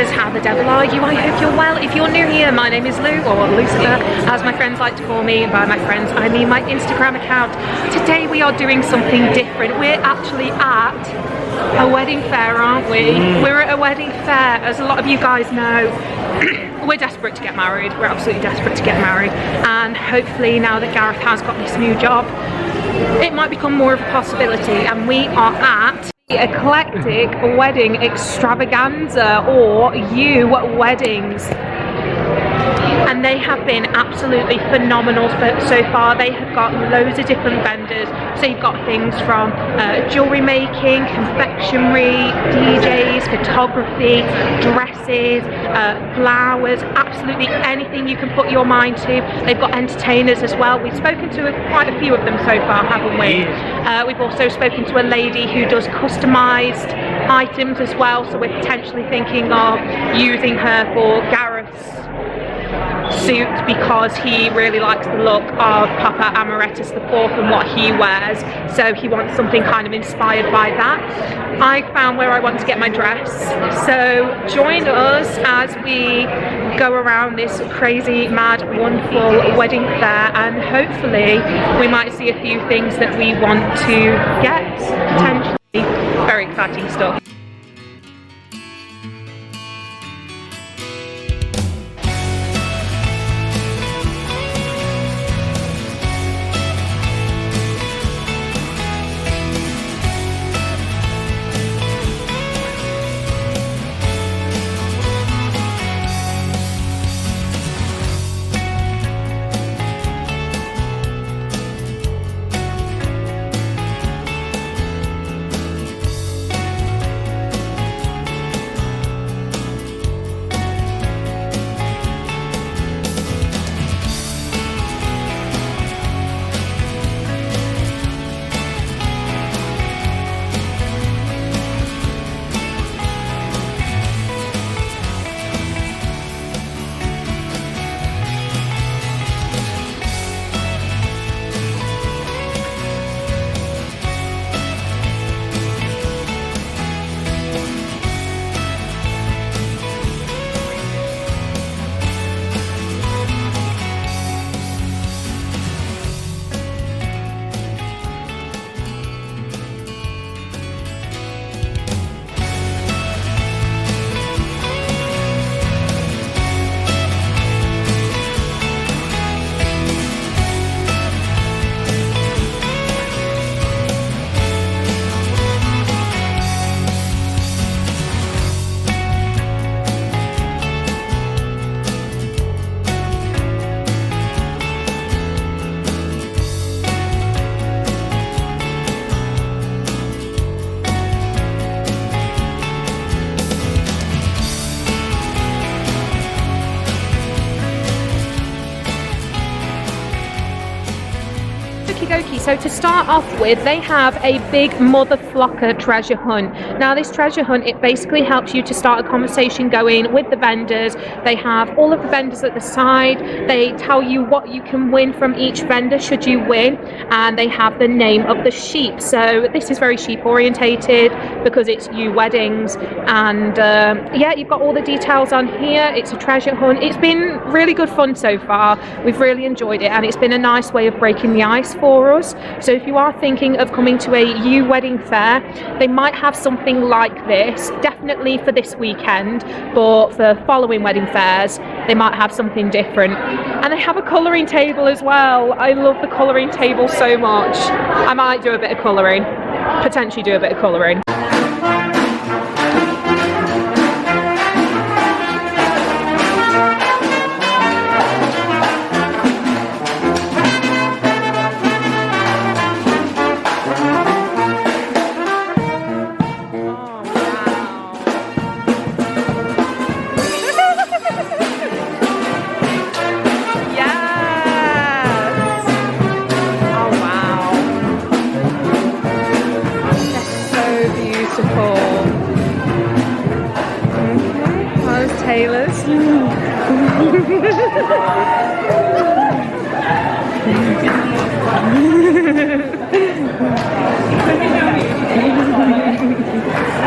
guys, how the devil are you? I hope you're well. If you're new here, my name is Lou, or Loucifer, as my friends like to call me. By my friends, I mean my Instagram account. Today we are doing something different. We're actually at a wedding fair, aren't we? We're at a wedding fair, as a lot of you guys know. We're desperate to get married. We're absolutely desperate to get married. And hopefully now that Gareth has got this new job, it might become more of a possibility. And we are at the Eclectic Wedding Extravaganza, or You Weddings. And they have been absolutely phenomenal so far. They have got loads of different vendors. So you've got things from jewellery making, confectionery, DJs, photography, dresses, flowers, absolutely anything you can put your mind to. They've got entertainers as well. We've spoken to quite a few of them so far, haven't we? We've also spoken to a lady who does customised items as well. So we're potentially thinking of using her for Gareth's suit, because he really likes the look of Papa Amarettus IV and what he wears, so he wants something kind of inspired by that. I found where I want to get my dress, so join us as we go around this crazy, mad, wonderful wedding fair, and hopefully we might see a few things that we want to get, potentially. Very exciting stuff. So to start off with, they have a big mother flocker treasure hunt. Now this treasure hunt, it basically helps you to start a conversation going with the vendors. They have all of the vendors at the side. They tell you what you can win from each vendor should you win, and they have the name of the sheep. So this is very sheep orientated because it's You Weddings, and yeah, you've got all the details on here. It's a treasure hunt. It's been really good fun so far. We've really enjoyed it, and it's been a nice way of breaking the ice for us. So if you are thinking of coming to a You Wedding fair, they might have something like this, definitely for this weekend, but for following wedding fairs they might have something different. And they have a colouring table as well. I love the colouring table so much. I might do a bit of colouring, potentially do a bit of colouring. Tailors.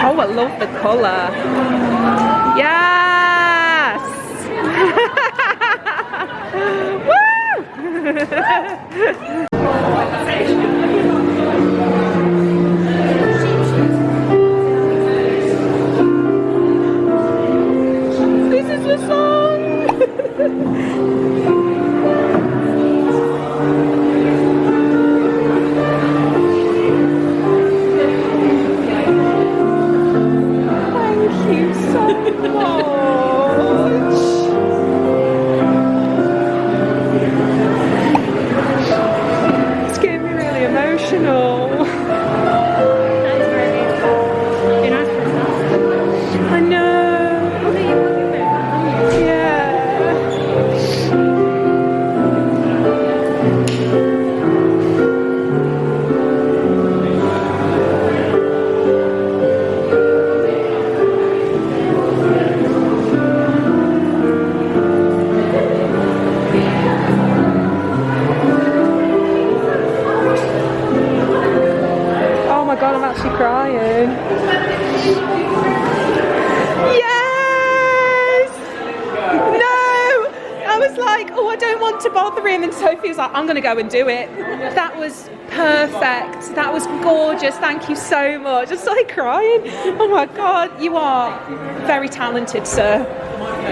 Oh, I love the colour. Yeah. This is the song! Thank you so much! It's getting me really emotional. I know. Oh my god, I'm actually crying. Yes! No! I was like, oh, I don't want to bother him, and Sophie was like, I'm gonna go and do it. That was perfect. That was gorgeous. Thank you so much. I started crying. Oh my god, you are very talented, sir.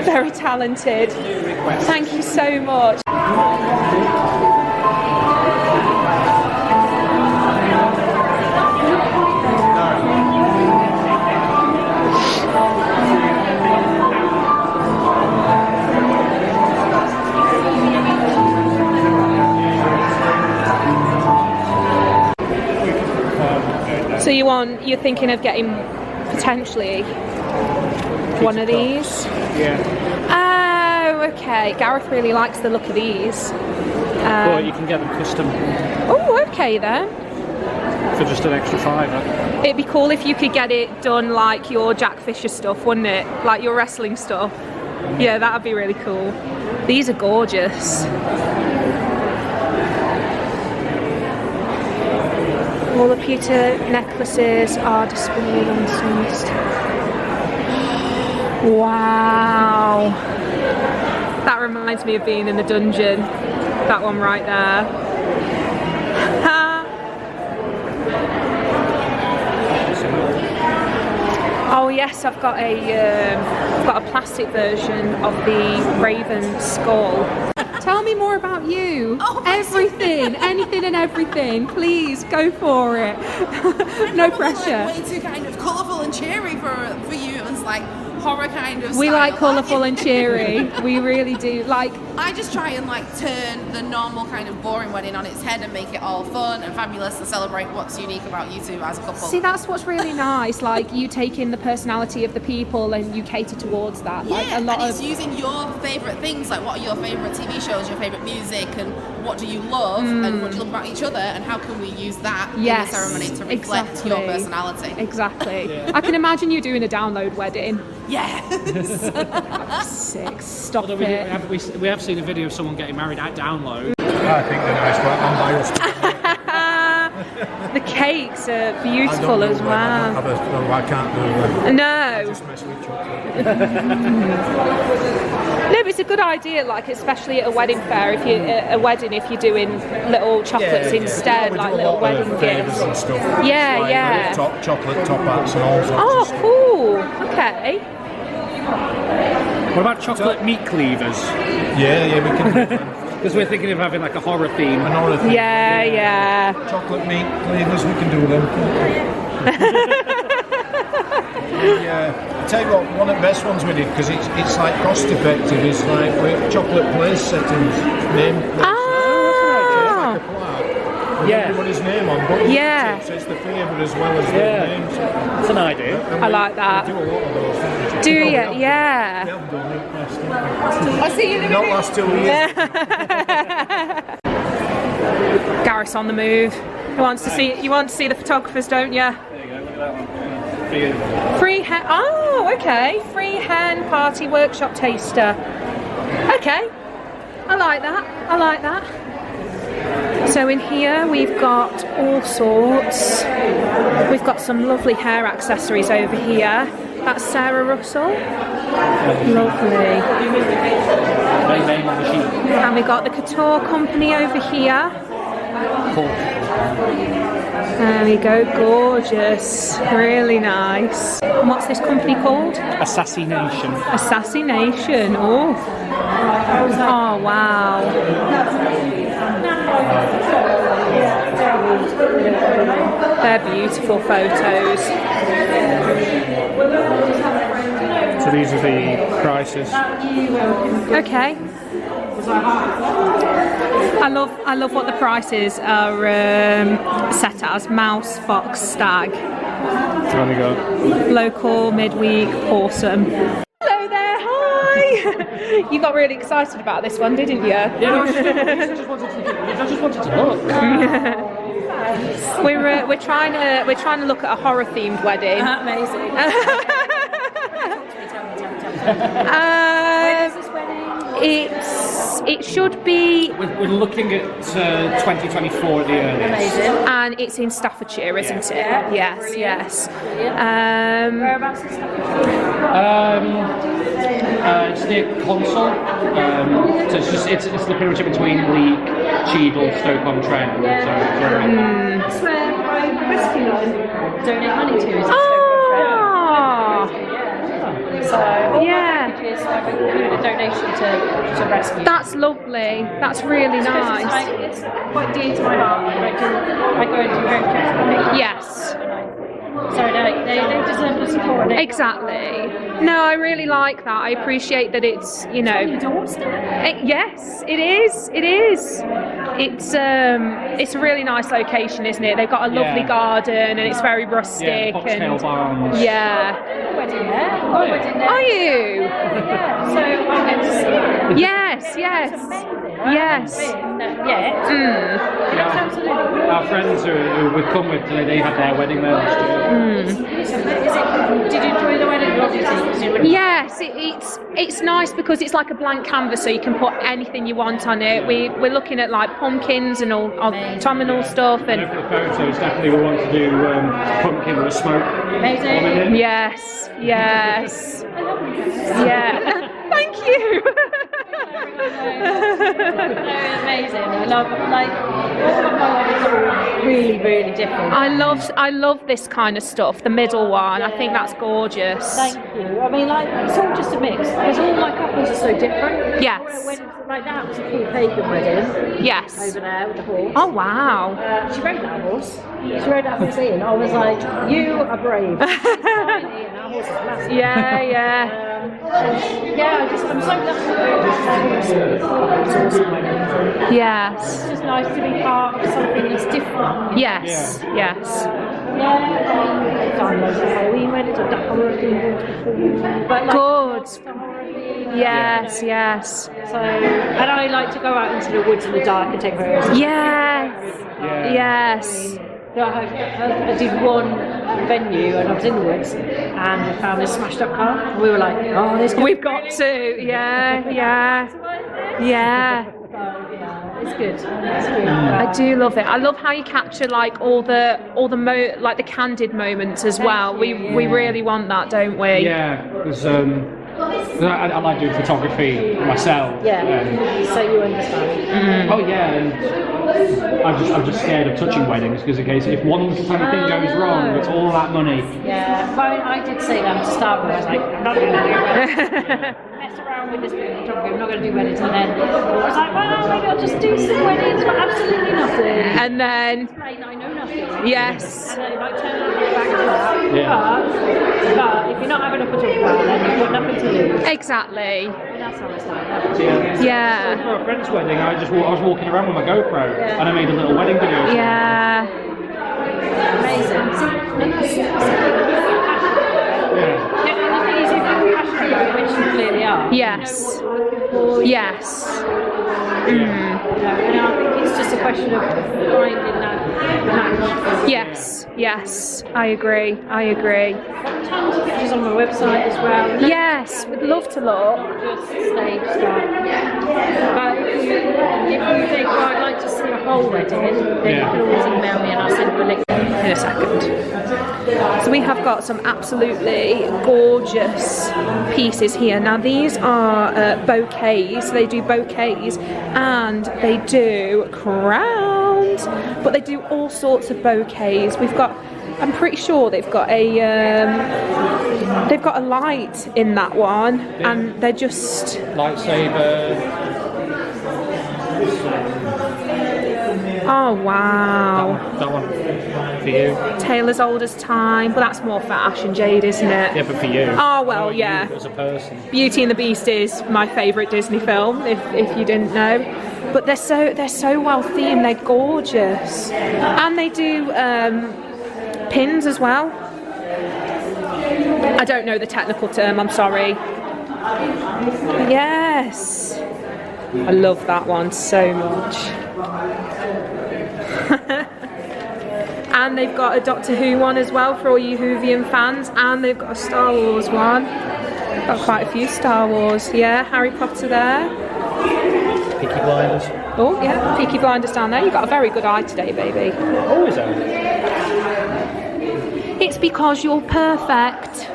Very talented. Thank you so much. So you're thinking of getting potentially one of these? Yeah. Oh, okay. Gareth really likes the look of these. But you can get them custom. Oh, okay then. For just an extra £5. It'd be cool if you could get it done like your Jack Fisher stuff, wouldn't it? Like your wrestling stuff. Yeah, that'd be really cool. These are gorgeous. All the pewter necklaces are displayed on the stand. Wow. That reminds me of being in the dungeon. That one right there. Oh yes, I've got a plastic version of the Raven skull. Tell me more about you. Oh, everything, anything and everything. Please go for it. No pressure. Like way too kind of colourful and cheery for you. It's like horror kind of. We style. like colourful and cheery. We really do. Like I just try and like turn the normal kind of boring wedding on its head and make it all fun and fabulous and celebrate what's unique about you two as a couple. See, that's what's really nice. Like you take in the personality of the people and you cater towards that. Yeah, like a lot and it's of using your favourite things, like what are your favourite TV shows, your favourite music, and what do you love, and what do you love about each other, and how can we use that in the ceremony to reflect your personality. Exactly. Yeah. I can imagine you doing a download wedding. Yes. Sick. Stop Although it. we have seen a video of someone getting married at download. I think they're nice, but I'm biased. The cakes are beautiful as well. I can't do them. No. Just mess with chocolate. No, but it's a good idea, like especially at a wedding fair. If you if you're doing little chocolates instead, like little wedding gifts and stuff. Yeah, like yeah. Chocolate top hats and all sorts. Oh, of stuff. cool. Okay. What about chocolate meat cleavers? Yeah, we can do them. Because we're thinking of having like a horror theme. An horror thing. Yeah. Chocolate meat cleavers, we can do them. Yeah, I tell you what, one of the best ones we did, because it's like cost effective, is like with chocolate place settings, name plates. Ah. Like a plaque with everybody's name on, but Yeah. so it's the flavour as well as the names. That's an idea. And I like that. We do a lot of those, don't we? Do you? We Yeah. have done it last, haven't we? I'll see you in a Not minute. last 2 years. Gareth's on the move. You want to see the photographers, don't you? There you go, look at that one. Free hen. Oh, okay. Free hen party workshop taster. Okay. I like that. So in here we've got all sorts. We've got some lovely hair accessories over here. That's Sarah Russell. Lovely. Very name on the sheet. And we got the Couture Company over here. Cool. There we go, gorgeous, really nice. And what's this company called? Assassination. Assassination, oh. Oh, wow. They're beautiful photos. So these are the prices. Okay. I love what the prices are set as. Mouse, fox, stag. There we go. Local, midweek, awesome. Hello there, hi! You got really excited about this one, didn't you? Yeah, no, I just wanted to look. We're trying to look at a horror themed wedding. Amazing. When is this wedding? It should be. We're looking at 2024 at the earliest. Amazing. And it's in Staffordshire, isn't it? Yeah. Yes, yes. Whereabouts in Staffordshire? It's near Console. So it's the period between Leek, Cheadle, Stoke-on-Trent. Yeah. So That's where my rescue line donate money to is in Oh. So Yeah. packages have included a donation to rescue. That's lovely. That's really nice. It's quite dear to my heart. I go and do home checks for me. Yes. So they deserve the support. Exactly. No, I really like that. I appreciate that it's, you know. Yes, it is. It is. It's a really nice location, isn't it? They've got a lovely garden and it's very rustic. yeah, Foxtail and Barns. yeah. Wedding there. Got a wedding there. Are you? Yeah. So I get to see it. Yes. Yes. Yes. Yeah. Yeah, Absolutely. our friends who we've come with today, they had their wedding there last year. Did you enjoy the wedding? Obviously. Yes, it's nice because it's like a blank canvas, so you can put anything you want on it. We're looking at like pumpkins and all autumnal stuff, And and for the photos, definitely we want to do pumpkin with smoke. Amazing. yes, yes, yeah. Thank you. Amazing. I love all of my weddings are really, really different. I love this kind of stuff. The middle one, I think that's gorgeous. Thank you. I mean, like, it's all just a mix because all my couples are so different. Yes. Like that was a full pagan wedding. Yes. Over there with the horse. Oh wow. She rode that horse. She rode that horse in. I was like, you are brave. Tiny, and that horse is massive. Yeah, yeah. Yeah, I'm so glad to Yes. It's just nice to be part of something that's different. Yes. Yes. Yeah, I've done loads of Halloween weddings, I've done horror themed before. But like, Good. horror themed. Yes. Yes. So, and I like to go out into the woods in the dark and take photos. Yes. Yeah. Yes. So I did one venue and I was in the woods and we found this smashed up car and we were like, oh, We've got to. Yeah. Yeah. Yeah. It's good. It's good. I do love it. I love how you capture like all the like the candid moments as well. We really want that, don't we? Yeah, because I like doing photography myself. Yeah. So you understand. Oh yeah, and I'm just scared of touching weddings because in case if one kind of thing goes wrong, it's all that money. Yeah. But I did say that to start with. I was like, I'm not going to do weddings. Mess around with this bit of photography. I'm not going to do weddings. And then I was like, well, maybe I'll just do some weddings for absolutely nothing. And then Explain I know nothing. yes. And then it might turn out back to that. Yeah. But if you're not having a photographer, then you've got nothing to lose. Exactly. And that's how it's like. Yeah. For a friend's wedding, I was walking around with my GoPro and I made a little wedding video. Yeah. Amazing. Yeah. And the thing is, if you're passionate, which you clearly are, Yes. Yes. and I think it's just a question of finding that Yes, yes, I agree. I agree. Tons of pictures on my website as well. Yes, would love to look. Just stage stuff. But if you think, well, I'd like to see a whole wedding, then you can always email me and I'll send you a link In a second. So we have got some absolutely gorgeous pieces here. Now these are bouquets. They do bouquets and they do crowns, but they do all sorts of bouquets. We've got, I'm pretty sure they've got a light in that one, and they're just lightsaber. oh wow. That one for you. Tale as old as time, but that's more for Ash and Jade, isn't it? Yeah, but for you. Oh well, yeah. You as a person. Beauty and the Beast is my favourite Disney film, if you didn't know. But they're so well themed. They're gorgeous, and they do pins as well. I don't know the technical term. I'm sorry. Yes, I love that one so much. And they've got a Doctor Who one as well for all you Whovian fans, and they've got a Star Wars one. Got quite a few Star Wars. Yeah, Harry Potter there. Peaky Blinders. Oh yeah, Peaky Blinders down there. You've got a very good eye today, baby. Always are. It's because you're perfect.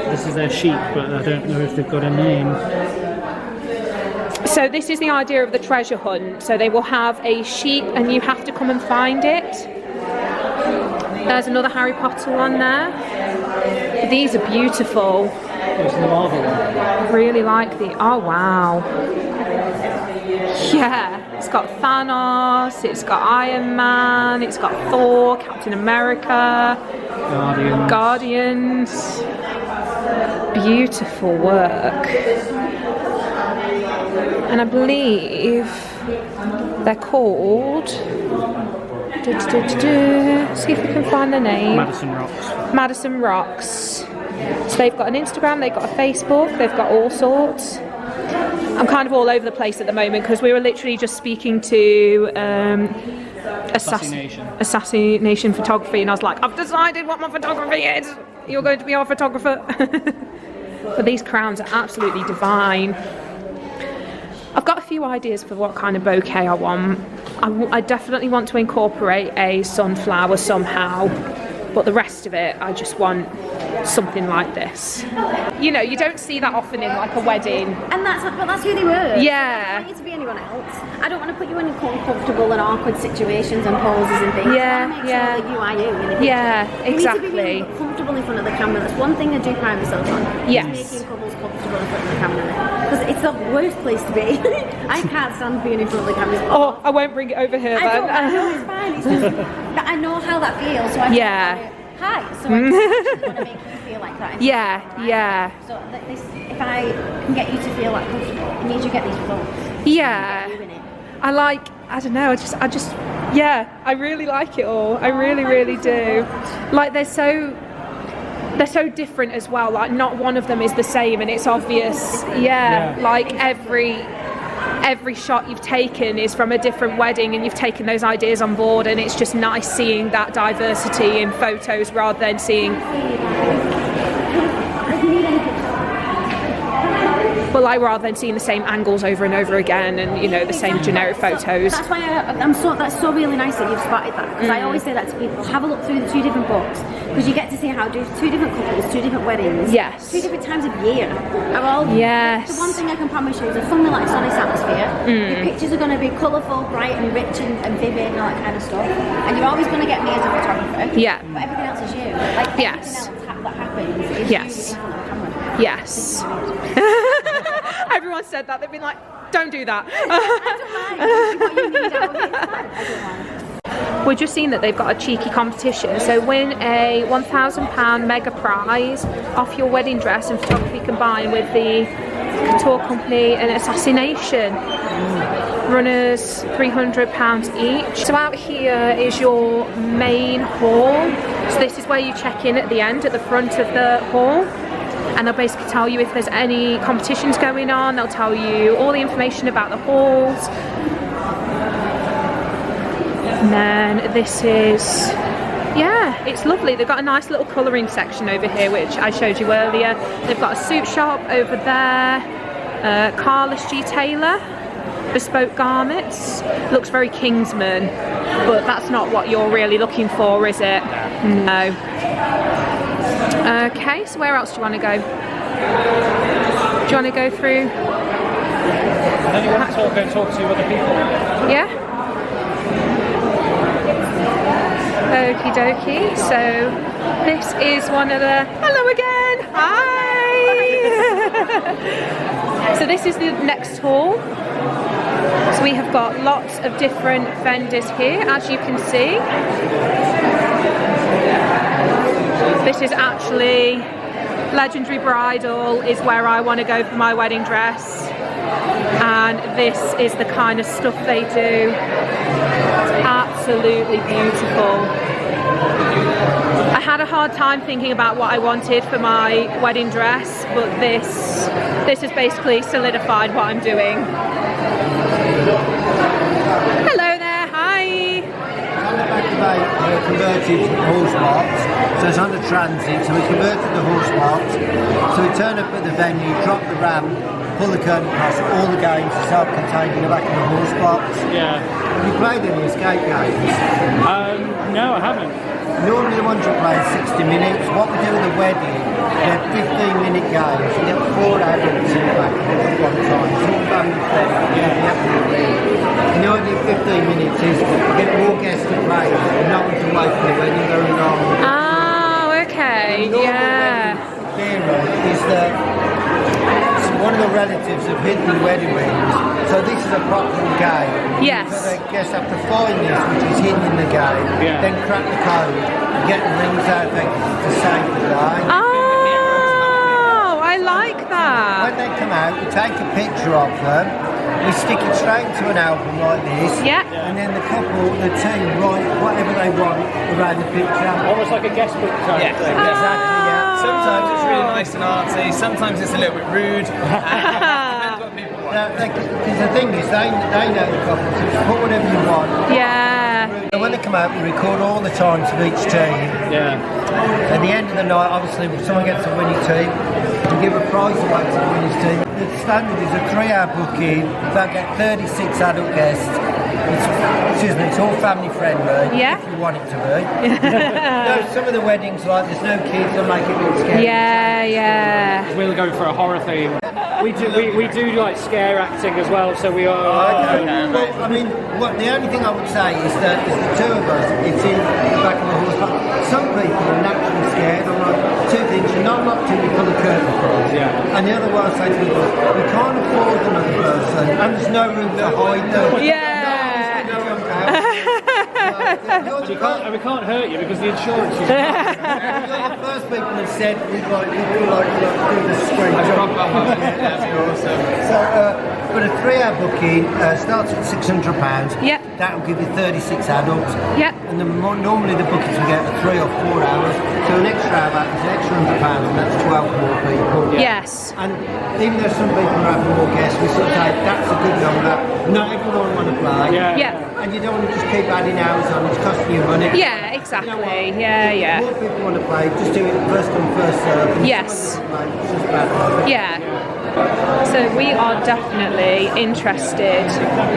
This is their sheep, but I don't know if they've got a name. So this is the idea of the treasure hunt. So they will have a sheep and you have to come and find it. There's another Harry Potter one there. These are beautiful. There's the Marvel one. I really like the, oh wow. Yeah, it's got Thanos, it's got Iron Man, it's got Thor, Captain America, Guardians. Beautiful work. And I believe they're called, see if we can find the name. Madison Rocks. Madison Rocks. So they've got an Instagram, they've got a Facebook, they've got all sorts. I'm kind of all over the place at the moment because we were literally just speaking to Assassination Photography, and I was like, I've decided what my photography is. You're going to be our photographer. But these crowns are absolutely divine. I've got a few ideas for what kind of bouquet I want. I definitely want to incorporate a sunflower somehow, but the rest of it, I just want something like this. You know, you don't see that often in like a wedding. And that's who they were. Yeah. I don't want you to be anyone else. I don't want to put you in uncomfortable and awkward situations and poses and things. Yeah, I want to make sure that you are you in the picture. Yeah, exactly. You need to be really comfortable in front of the camera. That's one thing I do pride myself on. Yes. Is making couples comfortable in front of the camera. Because it's the worst place to be. I can't stand being in front of the camera. Oh, I won't bring it over here then. I know, it's fine. It's just that I know how that feels. So I hi. So I just want to make you feel like that. Yeah. So if I can get you to feel that comfortable, it means you get these results. Yeah. I don't know, I really like it all. I really do. Like they're so different as well. Like not one of them is the same, and it's obvious. Yeah. Like every shot you've taken is from a different wedding, and you've taken those ideas on board, and it's just nice seeing that diversity in photos rather than seeing. But like rather than seeing the same angles over and over again, and you know the same generic photos. That's why that's so really nice that you've spotted that, because I always say that to people: have a look through the two different books, because you get to see how two different couples, two different weddings, Yes. two different times of year are all. Yes. The one thing I can promise you is a fun, relaxed, honest atmosphere. Your pictures are going to be colourful, bright, and rich, and vivid, and all that kind of stuff. And you're always going to get me as a photographer. Yeah. But everything else is you. Like everything else that happens is you in front of the camera. Yes. Everyone said that. They've been like, don't do that. What you need out of it, it's fine. I don't mind. We're just seeing that they've got a cheeky competition. So win a £1,000 mega prize off your wedding dress and photography combined with the couture company and assassination. Runners £300 each. So out here is your main hall. So this is where you check in at the end, at the front of the hall. And they'll basically tell you if there's any competitions going on. They'll tell you all the information about the halls. And then this is, yeah, it's lovely. They've got a nice little colouring section over here, which I showed you earlier. They've got a suit shop over there. Carlos G. Taylor, bespoke garments. Looks very Kingsman, but that's not what you're really looking for, is it? No. Okay, so where else do you want to go? Do you want to go through? And then you want to talk to other people. Yeah. Okie dokie. So this is one of the. Hello again. Hi. So this is the next hall. So we have got lots of different vendors here, as you can see. This is actually Legendary Bridal is where I want to go for my wedding dress. And this is the kind of stuff they do. It's absolutely beautiful. I had a hard time thinking about what I wanted for my wedding dress, but this has basically solidified what I'm doing. Hello there, hi. On the back of a converted horse box, so it's on the transit, so we converted the horse box, so we turn up at the venue, drop the ramp, pull the curtain across, all the games are self-contained in the back of the horse box. Yeah. Have you played any escape games? No, I haven't. Normally the ones you play is 60 minutes. What we do with the wedding, they're 15-minute games. You get 4 adults in the back at one time. It's all family friendly. And the idea of 15 minutes is to get more guests to play and not to wait for the wedding very long. Oh, okay, yeah. Theory is that one of the relatives have hidden the wedding rings, so this is a proper game. Yes. So the guests have to find this, which is hidden in the game, then crack the code, and get the rings out to save the day. Oh, I like that. When they come out, we take a picture of them, we stick it straight into an album like this, and then the couple, the team, write whatever they want around the picture. Almost like a guest book type thing. Exactly, yeah. Sometimes it's really nice and artsy, sometimes it's a little bit rude. Depends what people want. Because the thing is, they know the couple, so just put whatever you want. Yeah. And when they come out, we record all the times of each team. Yeah. At the end of the night, obviously, if someone gets a winning team, we give a prize away to the winning team. The standard is a 3-hour booking. They'll get 36 adult guests. It's all family friendly, if you want it to be. No, some of the weddings, like, there's no kids, they'll make it a bit scary. Yeah. We'll go for a horror theme. We do like scare acting as well, so we are. Okay. Well, I mean, the only thing I would say is that there's the two of us, it's in the back of the horse. But some people are naturally scared. I'm like, two things, you're not locked in, you pull the curtain across. Yeah. And the other one I say to people, we can't afford another person, and there's no room to hide them. Yeah. We can't hurt you because the insurance is. You're the first people that said we'd like do the street jump. That's awesome. So, but a 3-hour booking starts at £600. Yep. That will give you 36 adults. Yep. And normally the bookings we get are 3 or 4 hours. So an extra hour is an extra £100, and that's 12 more people. Yes. And even though some people are having more guests, we sort of say that's a good number. Not everyone want to play. Yeah. And you don't want to just keep adding hours on, it's costing you money. Yeah, exactly. You know what? Yeah. If more people want to play, just do it first come, first serve. Yes. It's just bad. Yeah. So we are definitely interested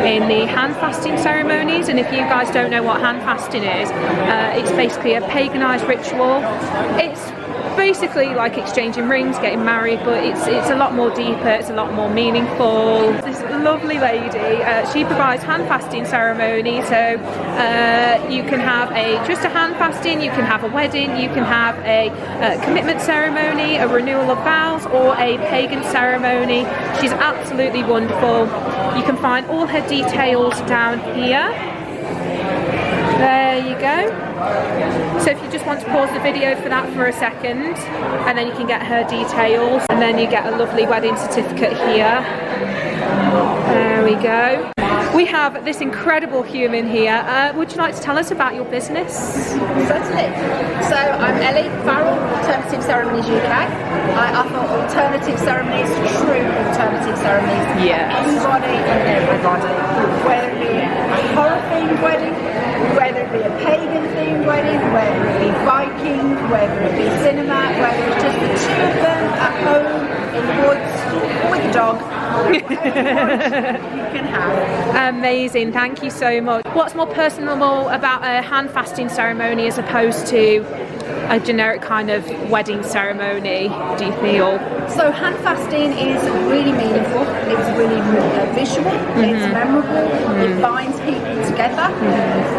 in the hand fasting ceremonies, and if you guys don't know what hand fasting is, it's basically a paganized ritual. It's basically like exchanging rings, getting married, but it's a lot more deeper, it's a lot more meaningful. This lovely lady, she provides hand fasting ceremony, so you can have just a hand fasting, you can have a wedding, you can have a commitment ceremony, a renewal of vows, or a pagan ceremony. She's absolutely wonderful. You can find all her details down here. There you go. So if you just want to pause the video for that for a second, and then you can get her details, and then you get a lovely wedding certificate here. There we go. We have this incredible human here. Would you like to tell us about your business? Certainly. So I'm Ellie Farrell, Alternative Ceremonies UK. I offer alternative ceremonies, true alternative ceremonies. Yes. Anybody and everybody. Whether it be horror themed wedding, whether it be a pagan themed wedding, whether it be Viking, whether it be cinema, whether it's just the two of them at home in the woods with the dog. You can have. Amazing, thank you so much. What's more personable about a hand fasting ceremony as opposed to a generic kind of wedding ceremony, do you feel? So hand fasting is really meaningful, it's really visual, it's memorable, it binds people together.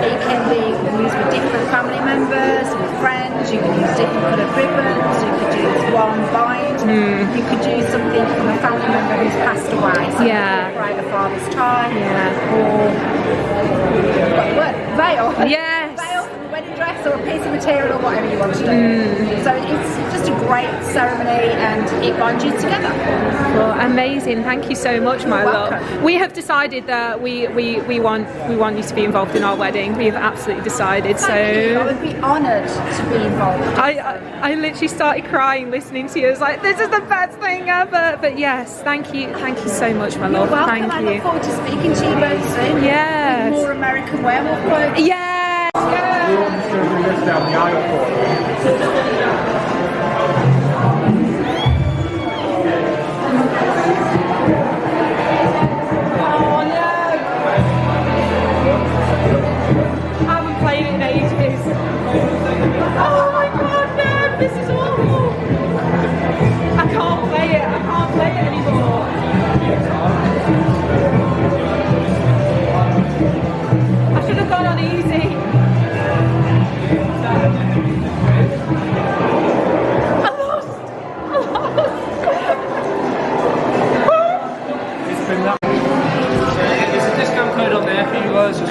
It can be used with different family members, with friends, you can use different coloured ribbons, you could use one bind, you could do something from a family member who's passed away, so celebrate a father's time, or what the word? Veil. Yes. Veil from a wedding dress or a piece of material or whatever you want to do. So it's just a great ceremony and it binds you together. Well, amazing, thank you so much, my love. We have decided that we want you to be involved in our wedding. We have absolutely decided. Thank you. I would be honoured to be involved. I literally started crying listening to you. I was like, this is the best thing ever. But yes, thank you so much, my love. You're welcome. Thank I you. look forward to speaking to you both soon. Yes. With more American werewolf clothes. Yes. Down the aisle for Oh no! I haven't played it in ages. Oh my god, no! This is awful! I can't play it. I can't play it anymore. I should have gone on easy.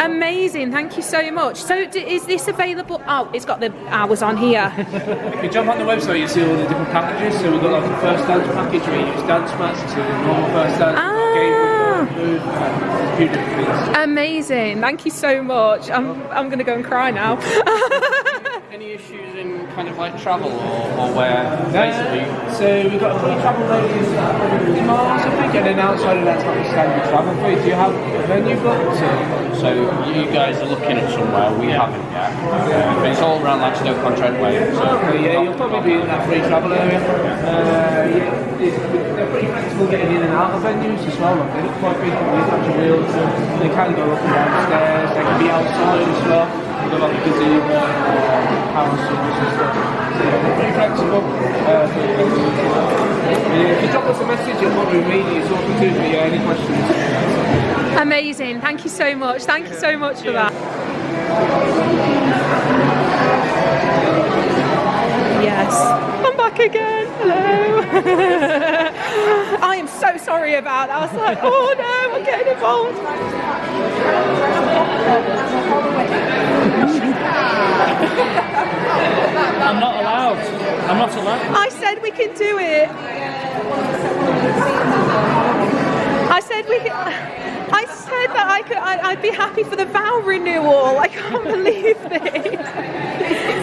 Amazing, thank you so much. So is this available? Oh, it's got the hours on here. If you jump on the website, you see all the different packages. So we've got like a first dance package where you use dance mats, it's a normal first dance, game food, a few different things. Amazing, thank you so much. I'm going to go and cry now. Any issues in kind of like travel or where basically? So we've got a free travel radius of 50 miles, I think, and then outside of that's like a standard travel fee. Do you have a venue booked? So you guys are looking at somewhere, we haven't yet. But it's all around like Stoke-on-Trent way. So Yeah, you'll probably be in that free travel area. They're pretty flexible getting in and out of venues as well. Like, they look quite big, they catch a wheel, so they can go up and down the stairs, they can be outside as well. We've got like a gazebo, house and stuff. So they're pretty flexible. If you drop us a message, it'll probably immediately talk to you, but yeah, any questions? Amazing, thank you so much. Thank you so much for that. Yes, I'm back again. Hello. I am so sorry about that. I was like, oh no, I'm getting involved. I'm not allowed. I'm not allowed. I said we can do it. I said we can. I said that I'd be happy for the vow renewal. I can't believe this.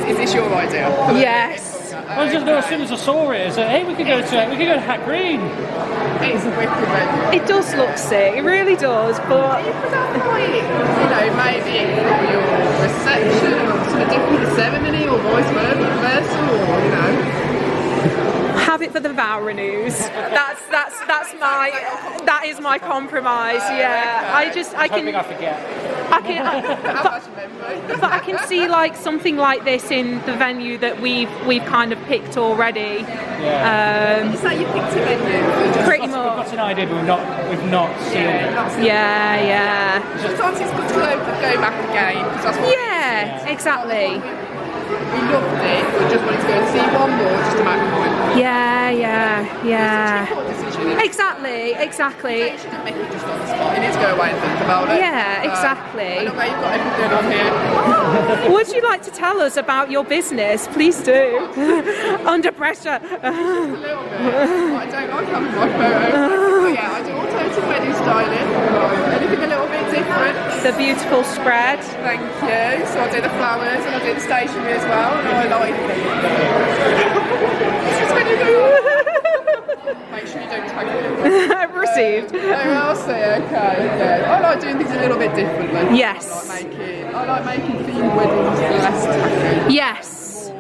Is this your idea? Yes. I was just as soon as I saw it, I said, hey, we could go to Hat Green. It's a wicked venue. It does look sick. It really does. But You could have like, maybe from your reception or to a different ceremony or vice versa, or have it for the vow renews. That is my compromise. Yeah. I can. I forget. But I can see like something like this in the venue that we've kind of picked already. Yeah. Is that you picked a venue? Pretty We've much. got an idea, but we've not seen it. Yeah. Sometimes it's good to go back again. Because that's what Yeah. Exactly. we loved it. We just wanted to go and see one more just to make a point. Yeah. It's a difficult decision. Exactly. You shouldn't make it just on the spot. You need to go away and think about it. Yeah, exactly. I know where you've got everything on here. Would you like to tell us about your business? Please do. Under pressure. A little bit. I don't like having my photo. But yeah, I do alternative wedding styling. Anything a little bit different. The beautiful spread. Thank you. So I do the flowers and I do the stationery as well. And I like this is when you go. Make sure you don't tag me. Received. I'll say, okay, yeah. I like doing things a little bit differently. Yes. I like making themed weddings less tacky. Yes.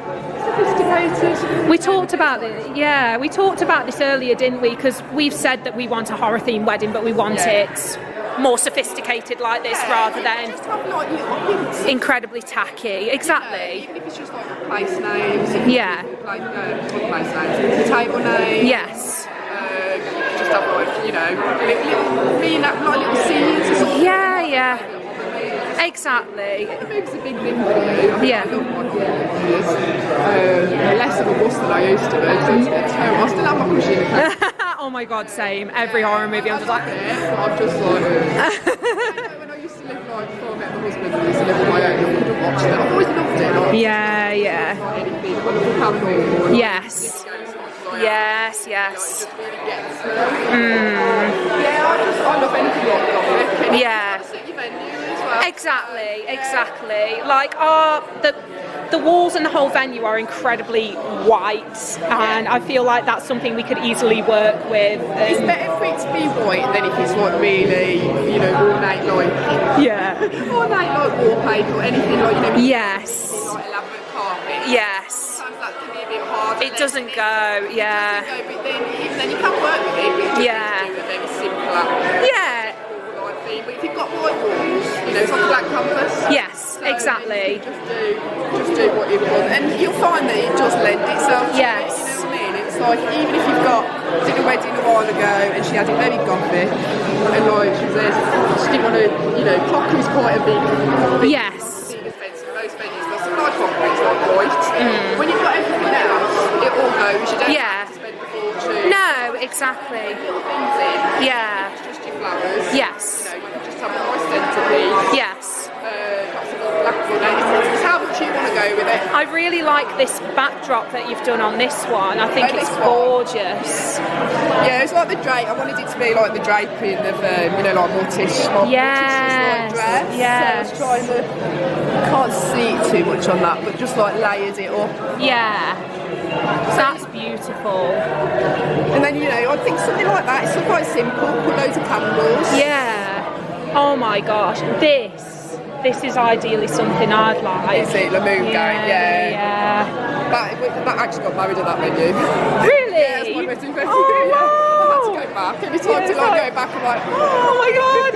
More sophisticated. We talked about it, yeah, we talked about this earlier, didn't we? Because we've said that we want a horror themed wedding, but we want it more sophisticated like this rather than just have like little hints. Incredibly tacky. Exactly. Even if it's just like place names. Yeah. Like place names. Table names. Yes. Just have like, you know, little scenes or something. Yeah, yeah. Exactly. It makes a big thing for me. Yeah. I love my years. Less of a bus than I used to be. So it's terrible. I still have my cushion in the case. Oh my god, same. Every horror movie I'm just like... I'm just like... when I used to live like before I met my husband, I used to live on my own, I couldn't watch it. I've always loved it. Like, yeah, yeah. Anything, wonderful paranormal. Yes. Yes, yes. It just really gets me. Yeah, I love anything like gothic. Yeah. Suit your venue as well. Exactly, exactly. Like the walls and the whole venue are incredibly white, and I feel like that's something we could easily work with. It's better for it to be white than if it's like really, you know, ornate like ornate like wallpaper or anything like, you know. Yes. Like elaborate carpet. Yes. Sometimes that can be a bit hard. It doesn't go. Yeah. It doesn't go, but then you can work with it. But you just do a very simple. Yeah. But if you've got white walls, you know, it's like a black canvas. Yes, so exactly. Just do what you want, and you'll find that it does lend itself to it, you know what I mean? It's like, even if you've got, did a wedding a while ago, and she had it very gothic, and like, she didn't want to, you know, crockery is quite a big yes. thing expensive in most venues, but supply crockery is like white. When you've got everything else, it all goes, you don't have to spend a fortune. No, exactly. Little things in. Yeah. It's just your flowers. Yes. You know, you can just have a nice centerpiece. Yes. Perhaps a little black one. It's how much you want to go with it. I really like this backdrop that you've done on this one. I think it's gorgeous. Yeah, it's like the drape. I wanted it to be like the draping of, you know, like Morticia's like dress. Yes. So I was trying to, can't see it too much on that, but just like layered it up. Yeah. That's beautiful. And then, you know, I think something like that, it's quite simple, put loads of candles. Yeah. Oh my gosh, this is ideally something I'd like. Is it? The moon going, yeah. That actually got married at that venue. Really? Yeah, it's my wedding venue. Oh, wow. I had to go back. Every time to go back, I'm like, oh my god.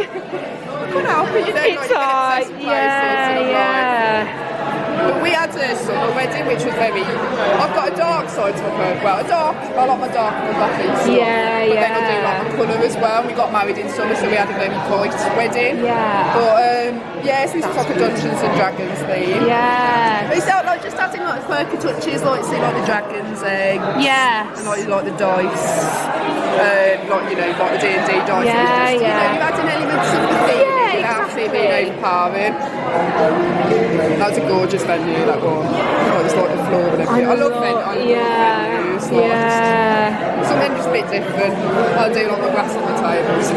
I couldn't help it, you know. It's like, yeah. But we had a summer wedding, which was very. I've got a dark side to my I like my dark and my gothic stuff. Yeah, but then I do like my colour as well. We got married in summer, so we had a very bright wedding. Yeah. But yes, this is like a Dungeons and Dragons theme. Yeah. It's like just adding like quirky touches, like see like the dragon's egg. Yes. And like the dice. Like, you know, like the D&D dice. Yeah, just, yeah. You know, you add in elements of the theme without it being overpowering. That was a gorgeous venue, that one. Oh, it was like the floor and everything. I love venues. Like, something just a bit different. I do like the grass on the tables.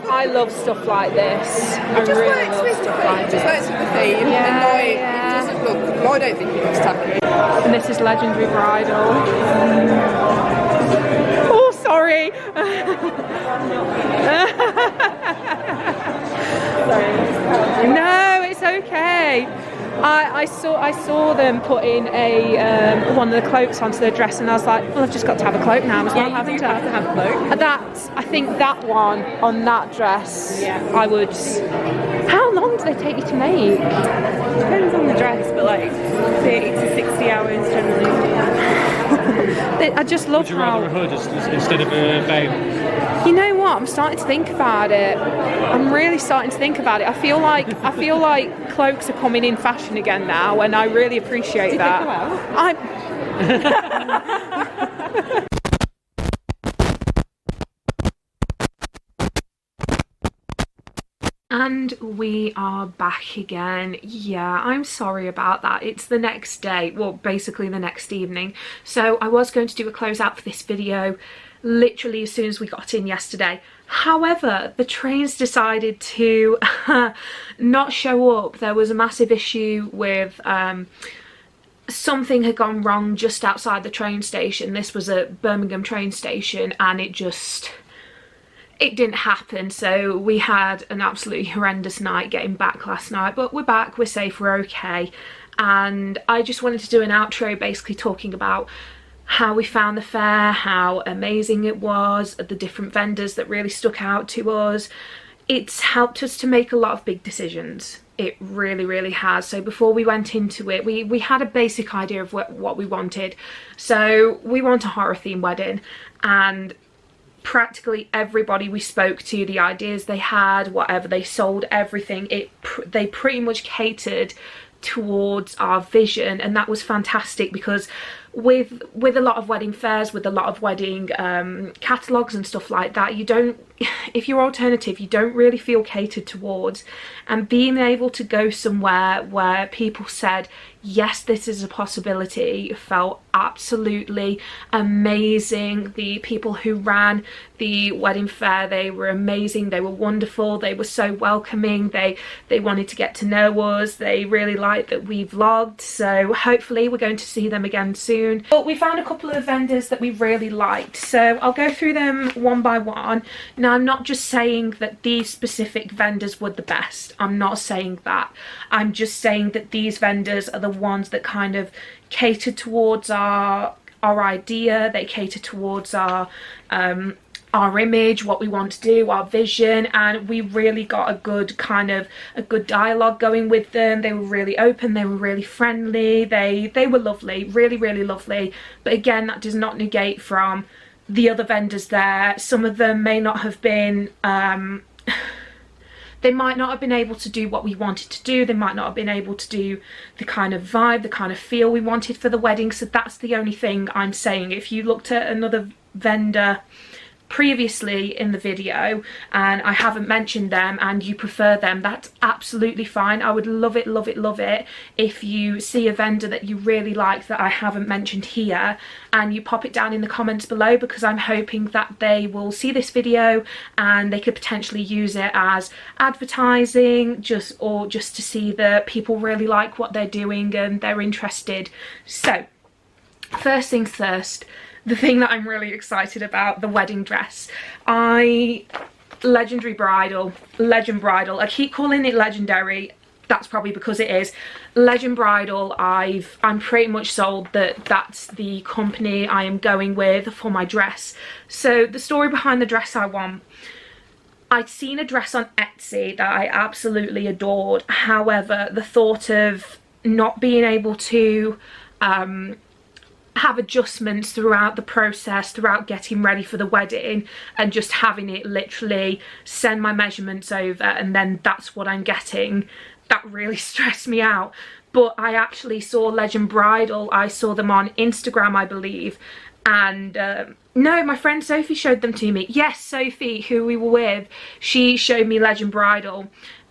I love stuff like this. I just really love stuff like this. Just works with the theme. And like, it doesn't look, I don't think it looks tacky. And this is Legendary Bridal. Oh, sorry. No, it's okay. I saw them put in a one of the cloaks onto their dress, and I was like, well, I've just got to have a cloak now as well, haven't I? have a cloak. I think that one on that dress, I would. How long do they take you to make? Depends on the dress, but like 30 to 60 hours generally. I just love how. Would you rather a hood instead of a veil? You know what? I'm starting to think about it. I'm really starting to think about it. I feel like cloaks are coming in fashion again now, and I really appreciate that. And we are back again. Yeah, I'm sorry about that. It's the next day, well, basically the next evening. So I was going to do a closeout for this video literally as soon as we got in yesterday. However, the trains decided to not show up. There was a massive issue with something had gone wrong just outside the train station. This was at Birmingham train station, and it didn't happen. So we had an absolutely horrendous night getting back last night, but we're back, we're safe, we're okay. And I just wanted to do an outro basically talking about how we found the fair, how amazing it was, the different vendors that really stuck out to us. It's helped us to make a lot of big decisions. It really, really has. So before we went into it, we had a basic idea of what we wanted. So we want a horror themed wedding, and practically everybody we spoke to, the ideas they had, whatever, they sold everything. They pretty much catered towards our vision, and that was fantastic, because with a lot of wedding fairs, with a lot of wedding catalogues and stuff like that, you don't, if you're alternative, you don't really feel catered towards. And being able to go somewhere where people said, yes, this is a possibility, felt absolutely amazing. The people who ran the wedding fair, they were amazing, they were wonderful, they were so welcoming, they wanted to get to know us, they really liked that we vlogged, so hopefully we're going to see them again soon. But we found a couple of vendors that we really liked, so I'll go through them one by one. Now, I'm not just saying that these specific vendors were the best, I'm not saying that, I'm just saying that these vendors are the ones that kind of cater towards our idea, they cater towards our image, what we want to do, our vision, and we really got a good dialogue going with them. They were really open, they were really friendly, they were lovely, really, really lovely. But again, that does not negate from the other vendors there. Some of them may not have been they might not have been able to do what we wanted to do, they might not have been able to do the kind of vibe, the kind of feel we wanted for the wedding. So that's the only thing I'm saying. If you looked at another vendor previously in the video and I haven't mentioned them and you prefer them, that's absolutely fine. I would love it, love it, love it if you see a vendor that you really like that I haven't mentioned here and you pop it down in the comments below, because I'm hoping that they will see this video and they could potentially use it as advertising, just to see that people really like what they're doing and they're interested. So first things first, the thing that I'm really excited about, the wedding dress. Legend Bridal, I keep calling it legendary, that's probably because it is. Legend Bridal, I'm pretty much sold that that's the company I am going with for my dress. So the story behind the dress I want, I'd seen a dress on Etsy that I absolutely adored. However, the thought of not being able to have adjustments throughout the process, throughout getting ready for the wedding, and just having it literally send my measurements over and then that's what I'm getting, that really stressed me out. But I actually saw Legend Bridal, I saw them on Instagram, I believe, and no, my friend Sophie showed them to me. Yes, Sophie, who we were with, she showed me Legend Bridal,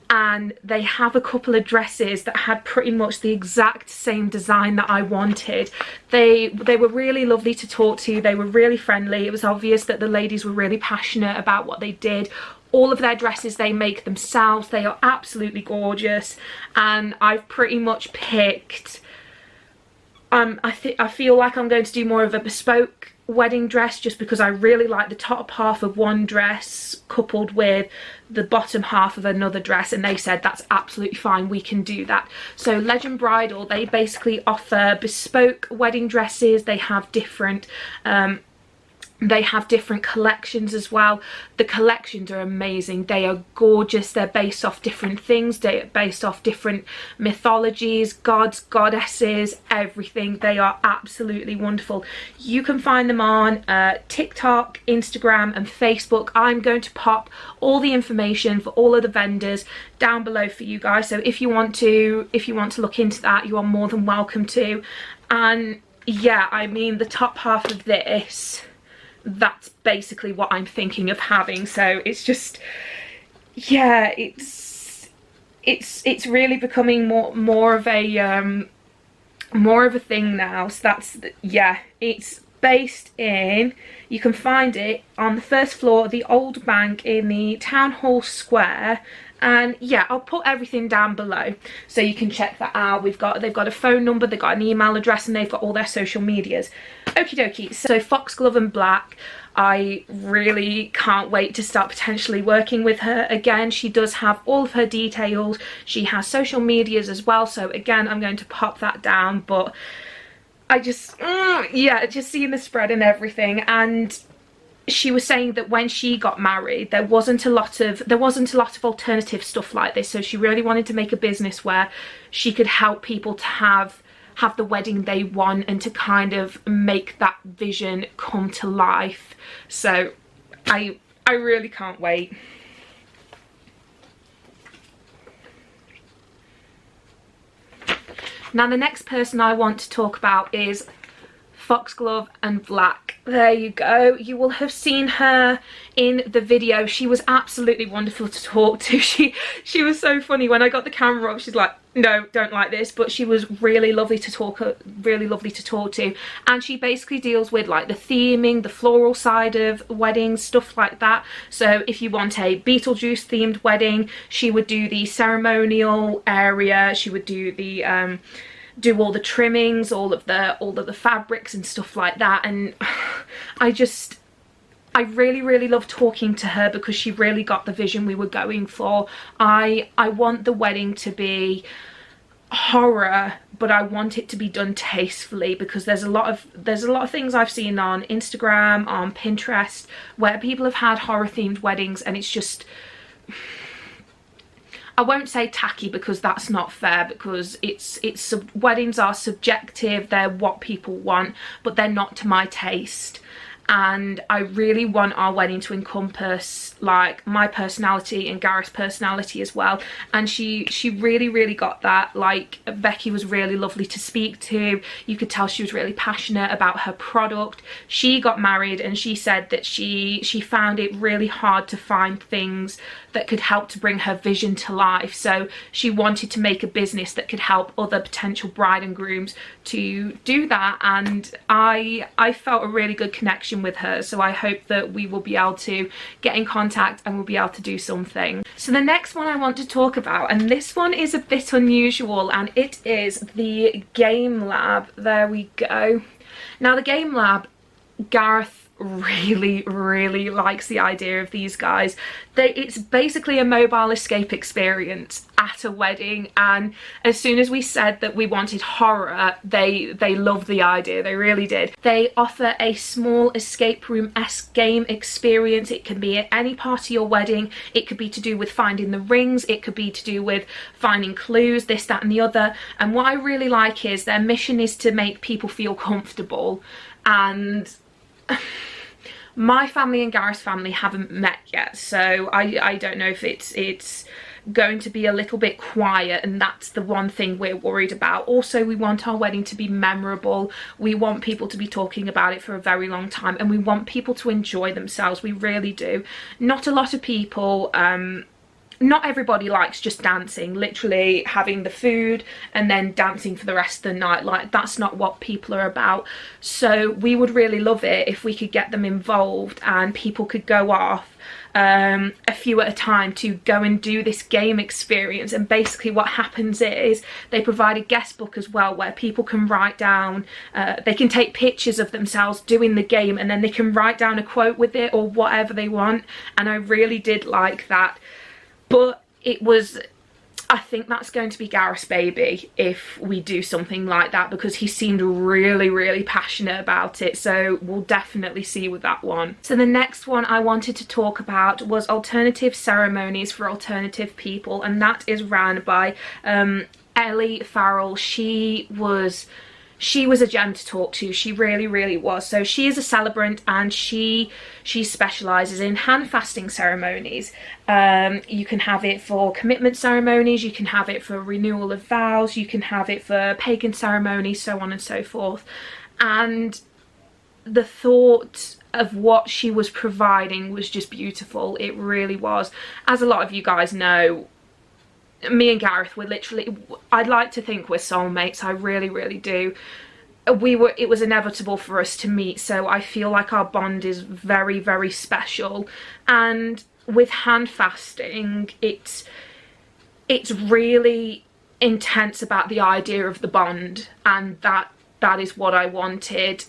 and they have a couple of dresses that had pretty much the exact same design that I wanted. They were really lovely to talk to, they were really friendly. It was obvious that the ladies were really passionate about what they did. All of their dresses they make themselves, they are absolutely gorgeous, and I've pretty much picked I feel like I'm going to do more of a bespoke wedding dress, just because I really like the top half of one dress coupled with the bottom half of another dress, and they said that's absolutely fine, we can do that. So Legend Bridal, they basically offer bespoke wedding dresses. They have different collections as well. The collections are amazing, they are gorgeous, they're based off different things, they're based off different mythologies, gods, goddesses, everything. They are absolutely wonderful. You can find them on TikTok, Instagram and Facebook. I'm going to pop all the information for all of the vendors down below for you guys, so if you want to look into that, you are more than welcome to. And yeah, I mean, the top half of this, that's basically what I'm thinking of having. So it's just, yeah, it's really becoming more of a thing now. So that's yeah, it's based in, you can find it on the first floor of the old bank in the town hall square, And yeah, I'll put everything down below so you can check that out. They've got a phone number, they've got an email address, and they've got all their social medias. Okie dokie. So Foxglove and Black, I really can't wait to start potentially working with her again. She does have all of her details. She has social medias as well, so again, I'm going to pop that down. But I just yeah, just seeing the spread and everything. And she was saying that when she got married, there wasn't a lot of alternative stuff like this, so she really wanted to make a business where she could help people to have the wedding they want and to kind of make that vision come to life. So I really can't wait. Now the next person I want to talk about is Foxglove and Black. There you go. You will have seen her in the video. She was absolutely wonderful to talk to. She was so funny. When I got the camera up, she's like, no, don't like this, but she was really lovely to talk to. And she basically deals with like the theming, the floral side of weddings, stuff like that. So if you want a Beetlejuice themed wedding, she would do the ceremonial area. She would do the do all the trimmings, all of the fabrics and stuff like that. And I really love talking to her because she really got the vision we were going for. I want the wedding to be horror, but I want it to be done tastefully, because there's a lot of things I've seen on Instagram, on Pinterest, where people have had horror themed weddings, and it's just, I won't say tacky because that's not fair, because weddings are subjective, they're what people want, but they're not to my taste. And I really want our wedding to encompass like my personality and Gareth's personality as well. And she really got that. Like, Becky was really lovely to speak to. You could tell she was really passionate about her product. She got married and she said that she found it really hard to find things that could help to bring her vision to life. So she wanted to make a business that could help other potential bride and grooms to do that. And I felt a really good connection with her, so I hope that we will be able to get in contact and we'll be able to do something. So the next one I want to talk about, and this one is a bit unusual, and it is the Game Lab. There we go. Now the Game Lab, Gareth really likes the idea of these guys. It's basically a mobile escape experience at a wedding, and as soon as we said that we wanted horror, they loved the idea. They really did. They offer a small escape room-esque game experience. It can be at any part of your wedding. It could be to do with finding the rings, it could be to do with finding clues, this, that and the other. And what I really like is their mission is to make people feel comfortable. And my family and Gareth's family haven't met yet, so I don't know if it's going to be a little bit quiet, and that's the one thing we're worried about. Also, we want our wedding to be memorable. We want people to be talking about it for a very long time, and we want people to enjoy themselves. We really do. Not a lot of people, not everybody likes just dancing, literally having the food and then dancing for the rest of the night. Like, that's not what people are about. So we would really love it if we could get them involved and people could go off a few at a time to go and do this game experience. And basically what happens is they provide a guest book as well, where people can write down, they can take pictures of themselves doing the game, and then they can write down a quote with it or whatever they want. And I really did like that. But I think that's going to be Gareth's baby if we do something like that, because he seemed really passionate about it. So we'll definitely see with that one. So the next one I wanted to talk about was alternative ceremonies for alternative people, and that is ran by Ellie Farrell. She was a gem to talk to. She really was. So she is a celebrant, and she specialises in hand fasting ceremonies. You can have it for commitment ceremonies, you can have it for renewal of vows, you can have it for pagan ceremonies, so on and so forth. And the thought of what she was providing was just beautiful. It really was. As a lot of you guys know, me and Gareth, we're literally, I'd like to think we're soulmates. I really do. It was inevitable for us to meet, so I feel like our bond is very special. And with hand fasting, it's really intense about the idea of the bond, and that is what I wanted.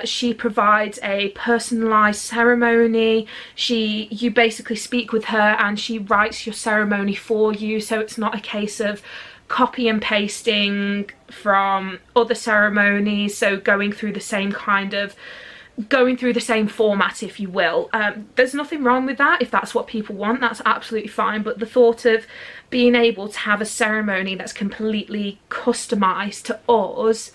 She provides a personalised ceremony. You basically speak with her and she writes your ceremony for you, so it's not a case of copy and pasting from other ceremonies, so going through the same format, if you will. There's nothing wrong with that. If that's what people want, that's absolutely fine, but the thought of being able to have a ceremony that's completely customised to us,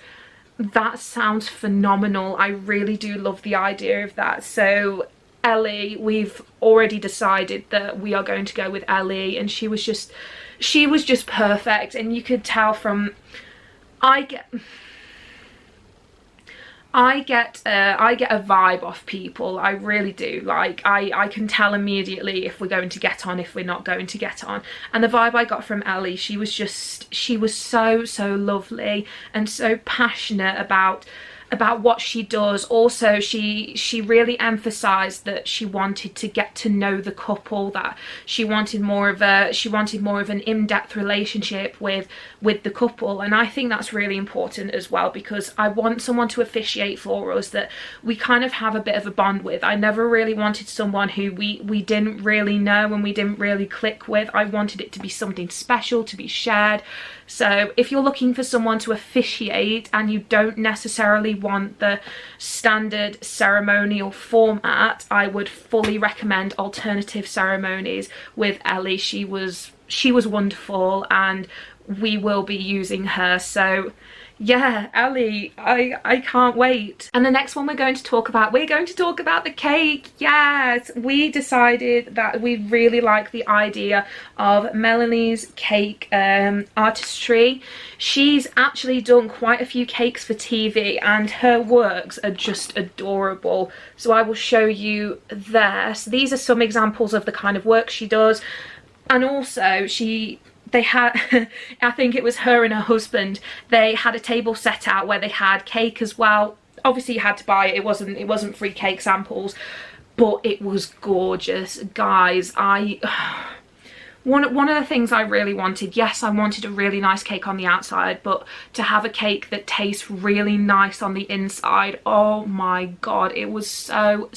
that sounds phenomenal. I really do love the idea of that. So Ellie, we've already decided that we are going to go with Ellie, and she was just perfect. And you could tell from, I get a vibe off people. I really do. Like, I can tell immediately if we're going to get on, if we're not going to get on. And the vibe I got from Ellie, she was so lovely and so passionate about what she does. Also, she really emphasized that she wanted to get to know the couple, that she wanted more of an in-depth relationship with the couple. And I think that's really important as well, because I want someone to officiate for us that we kind of have a bit of a bond with. I never really wanted someone who we didn't really know and we didn't really click with. I wanted it to be something special, to be shared. So if you're looking for someone to officiate and you don't necessarily want the standard ceremonial format, I would fully recommend Alternative Ceremonies with Ellie. She was wonderful, and we will be using her. So yeah, Ellie, I can't wait. And the next one we're going to talk about the cake. Yes, we decided that we really like the idea of Melanie's cake artistry. She's actually done quite a few cakes for TV, and her works are just adorable. So I will show you this. So these are some examples of the kind of work she does. And also they had, I think it was her and her husband, they had a table set out where they had cake as well. Obviously you had to buy it, it wasn't free cake samples, but it was gorgeous. Guys, one of the things I really wanted, yes, I wanted a really nice cake on the outside, but to have a cake that tastes really nice on the inside, oh my god, it was so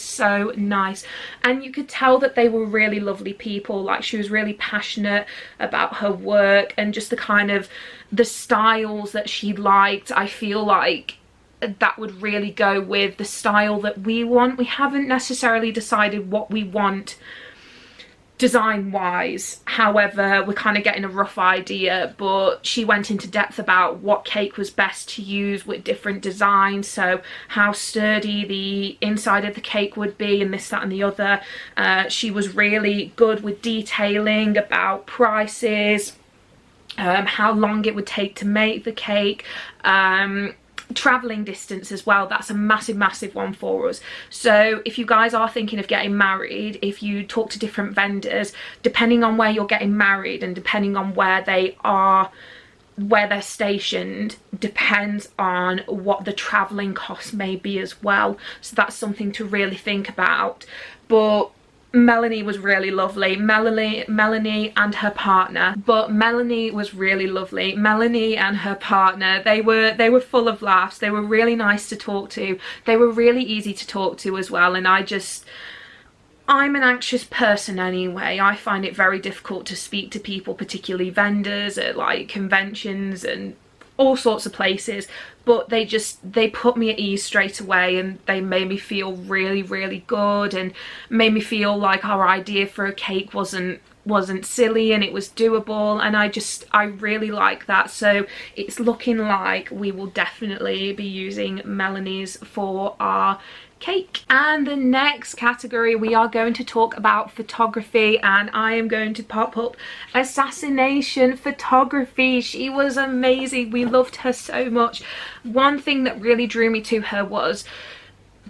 nice. And you could tell that they were really lovely people. Like, she was really passionate about her work and just the styles that she liked. I feel like that would really go with the style that we want. We haven't necessarily decided what we want design wise, however we're kind of getting a rough idea, but she went into depth about what cake was best to use with different designs, so how sturdy the inside of the cake would be and this, that and the other. She was really good with detailing about prices, how long it would take to make the cake, traveling distance as well. That's a massive one for us. So if you guys are thinking of getting married, if you talk to different vendors, depending on where you're getting married and depending on where they're stationed, depends on what the traveling costs may be as well. So that's something to really think about. But Melanie was really lovely. Melanie and her partner, but Melanie was really lovely. Melanie and her partner, they were full of laughs. They were really nice to talk to. They were really easy to talk to as well. And I'm an anxious person anyway. I find it very difficult to speak to people, particularly vendors at like conventions and all sorts of places, but they put me at ease straight away, and they made me feel really good and made me feel like our idea for a cake wasn't silly and it was doable, and I really like that. So it's looking like we will definitely be using Melanie's for our cake. And the next category, we are going to talk about photography, and I am going to pop up Assassination Photography. She was amazing. We loved her so much. One thing that really drew me to her was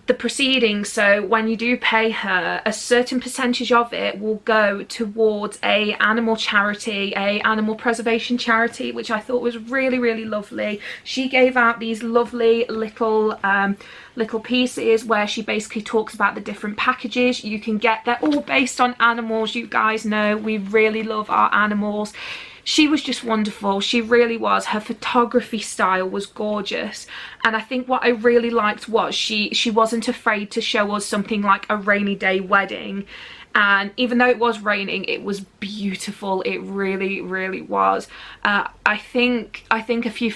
the proceedings. So when you do pay her, a certain percentage of it will go towards a animal charity, a animal preservation charity, which I thought was really lovely. She gave out these lovely little pieces where she basically talks about the different packages you can get. They're all based on animals. You guys know we really love our animals. she was just wonderful. She really was. Her photography style was gorgeous, and I think what I really liked was she wasn't afraid to show us something like a rainy day wedding. And even though it was raining, it was beautiful. It really, really was. I think a few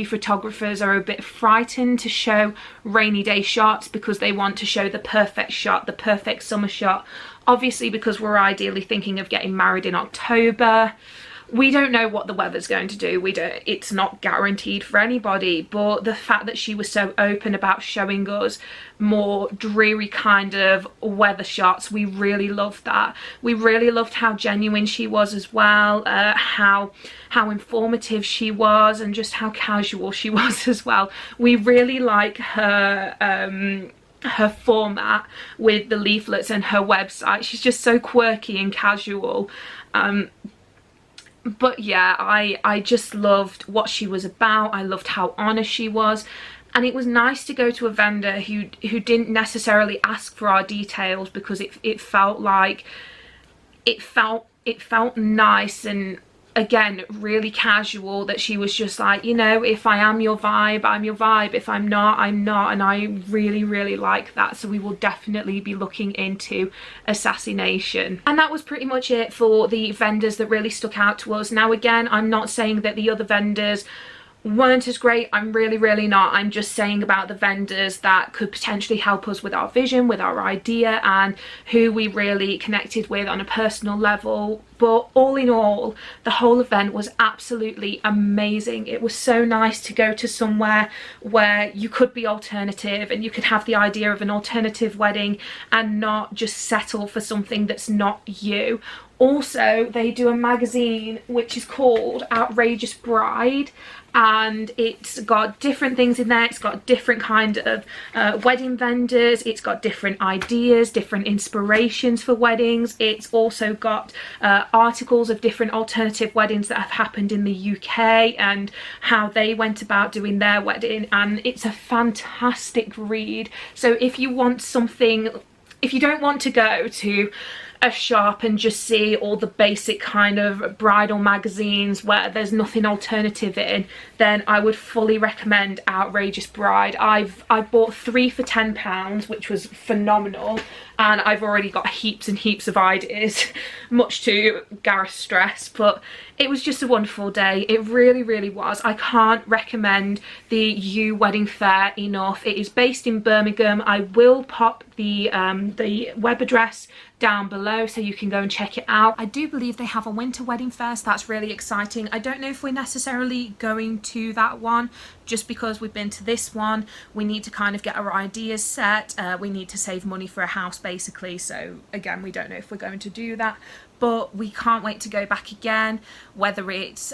photographers are a bit frightened to show rainy day shots because they want to show the perfect shot, the perfect summer shot. Obviously, because we're ideally thinking of getting married in October. We don't know what the weather's going to do. It's not guaranteed for anybody, but the fact that she was so open about showing us more dreary kind of weather shots, we really loved that. We really loved how genuine she was as well, how informative she was, and just how casual she was as well. We really like her format with the leaflets and her website. She's just so quirky and casual. But yeah, I just loved what she was about. I loved how honest she was, and it was nice to go to a vendor who didn't necessarily ask for our details, because it felt like it felt nice and, again, really casual, that she was just like, you know, if I am your vibe, I'm your vibe. If I'm not, I'm not. And I really, really like that. So we will definitely be looking into Assassination. And that was pretty much it for the vendors that really stuck out to us. Now, again, I'm not saying that the other vendors weren't as great. I'm really not. I'm just saying about the vendors that could potentially help us with our vision, with our idea, and who we really connected with on a personal level. But all in all, the whole event was absolutely amazing. It was so nice to go to somewhere where you could be alternative and you could have the idea of an alternative wedding and not just settle for something that's not you. Also, they do a magazine which is called Outrageous Bride, and it's got different things in there. It's got different kind of wedding vendors. It's got different ideas, different inspirations for weddings. It's also got articles of different alternative weddings that have happened in the UK and how they went about doing their wedding, and it's a fantastic read. So if you want something, if you don't want to go to a shop and just see all the basic kind of bridal magazines where there's nothing alternative in, then I would fully recommend Outrageous Bride. I bought 3 for £10, which was phenomenal, and I've already got heaps and heaps of ideas, much to Gareth's stress, but it was just a wonderful day. It really was. I can't recommend the U Wedding Fair enough. It is based in Birmingham. I will pop the web address down below so you can go and check it out. I do believe they have a winter wedding fair, so that's really exciting. I don't know if we're necessarily going to that one, just because we've been to this one. We need to kind of get our ideas set. We need to save money for a house basically, so again, we don't know if we're going to do that. But we can't wait to go back again, whether it's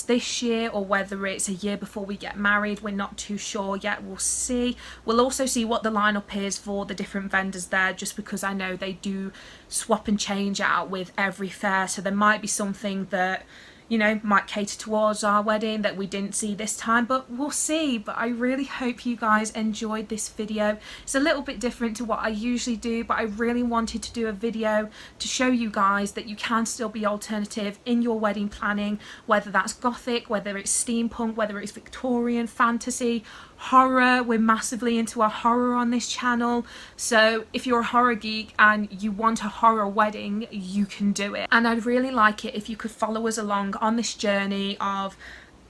this year or whether it's a year before we get married. We're not too sure yet. We'll see. We'll also see what the lineup is for the different vendors there, just because I know they do swap and change out with every fair, so there might be something that, you know, might cater towards our wedding that we didn't see this time, but we'll see. But I really hope you guys enjoyed this video. It's a little bit different to what I usually do, but I really wanted to do a video to show you guys that you can still be alternative in your wedding planning, whether that's gothic, whether it's steampunk, whether it's Victorian, fantasy, horror. We're massively into our horror on this channel, so if you're a horror geek and you want a horror wedding, you can do it. And I'd really like it if you could follow us along on this journey of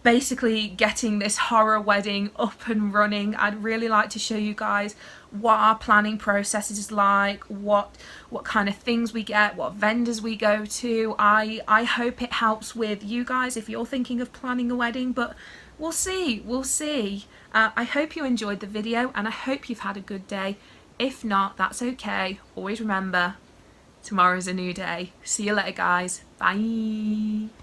basically getting this horror wedding up and running. I'd really like to show you guys what our planning process is like, what kind of things we get, what vendors we go to. I hope it helps with you guys if you're thinking of planning a wedding, but we'll see. I hope you enjoyed the video and I hope you've had a good day. If not, that's okay. Always remember, tomorrow's a new day. See you later, guys. Bye.